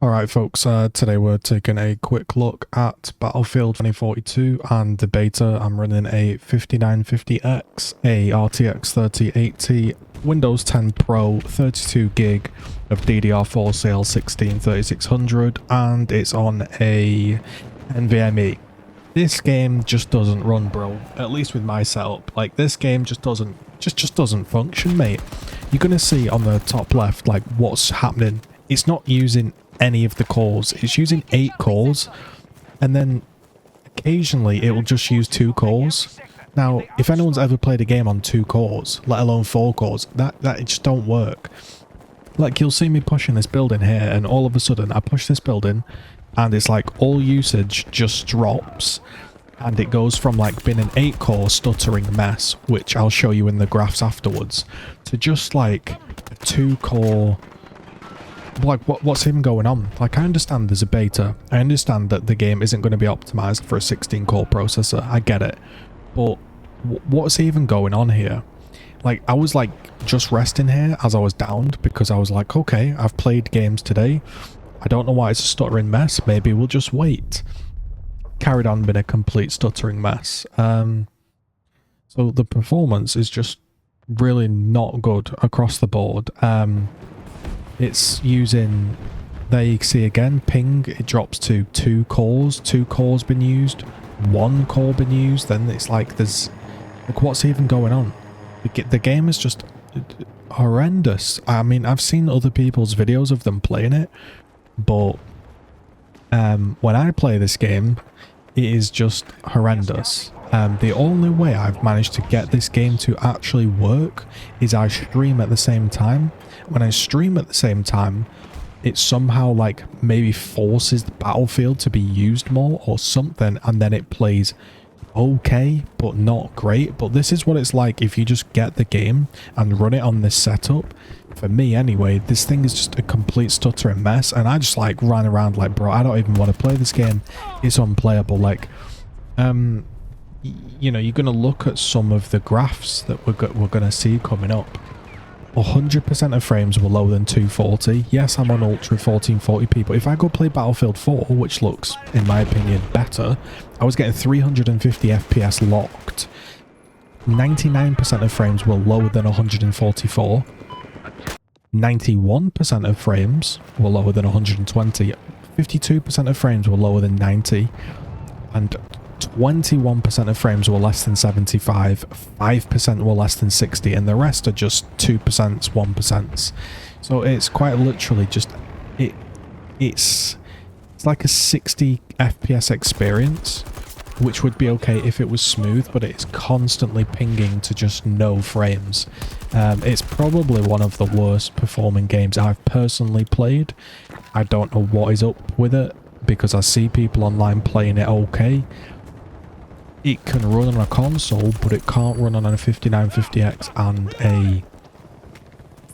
Alright folks, today we're taking a quick look at Battlefield 2042 and the beta. I'm running a 5950X, a RTX 3080, Windows 10 Pro, 32 gig of DDR4 CL16 3600, and it's on a NVMe. This game just doesn't run, bro, at least with my setup. Like, this game just doesn't function, mate. You're gonna see on the top left, like, what's happening. It's not using any of the cores. It's using 8 cores, and then occasionally it will just use 2 cores. Now, if anyone's ever played a game on 2 cores, let alone 4 cores, that it just don't work. Like, you'll see me pushing this building here, and all of a sudden I push this building and it's like all usage just drops, and it goes from like being an 8 core stuttering mess, which I'll show you in the graphs afterwards, to just like a 2 core. Like, what's even going on? Like, I understand there's a beta. I understand that the game isn't going to be optimized for a 16-core processor. I get it. But what's even going on here? Like, I was like just resting here as I was downed, because I was like, okay, I've played games today. I don't know why it's a stuttering mess. Maybe we'll just wait. Carried on being a complete stuttering mess. So the performance is just really not good across the board. It's using, there you see again, ping, it drops to 2 cores, 2 cores been used, 1 core been used, then it's like there's, like, what's even going on? The game is just horrendous. I mean, I've seen other people's videos of them playing it, but when I play this game, it is just horrendous. The only way I've managed to get this game to actually work is I stream at the same time. When I stream at the same time, it somehow like maybe forces the Battlefield to be used more or something, and then it plays okay but not great. But this is what it's like if you just get the game and run it on this setup. For me anyway, this thing is just a complete stuttering mess, and I just like ran around like, bro, I don't even want to play this game. It's unplayable. Like, you know, you're going to look at some of the graphs that we're going to see coming up. 100% of frames were lower than 240. Yes, I'm on Ultra 1440p, but if I go play Battlefield 4, which looks, in my opinion, better, I was getting 350 FPS locked. 99% of frames were lower than 144. 91% of frames were lower than 120. 52% of frames were lower than 90. And 21% of frames were less than 75, 5% were less than 60, and the rest are just 2%, 1%. So it's quite literally just, it's like a 60 FPS experience, which would be okay if it was smooth, but it's constantly pinging to just no frames. It's probably one of the worst performing games I've personally played. I don't know what is up with it, because I see people online playing it okay. It can run on a console, but it can't run on a 5950X and a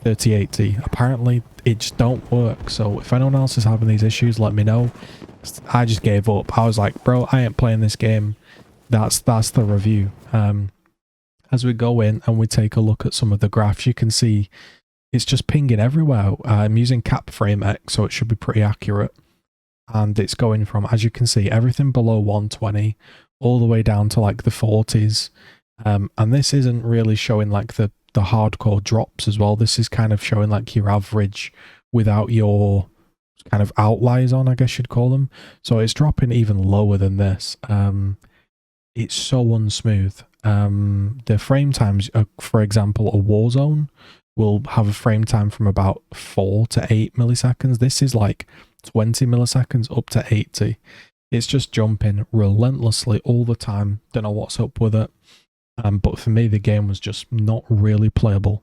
3080. Apparently, it just don't work. So if anyone else is having these issues, let me know. I just gave up. I was like, bro, I ain't playing this game. That's the review. As we go in and we take a look at some of the graphs, you can see it's just pinging everywhere. I'm using cap frame X, so it should be pretty accurate. And it's going from, as you can see, everything below 120 all the way down to like the 40s. And this isn't really showing like the hardcore drops as well. This is kind of showing like your average without your kind of outliers on, I guess you'd call them. So it's dropping even lower than this. It's so unsmooth. The frame times, for example, a Warzone will have a frame time from about 4 to 8 milliseconds. This is like 20 milliseconds up to 80. It's just jumping relentlessly all the time. Don't know what's up with it. But for me, the game was just not really playable.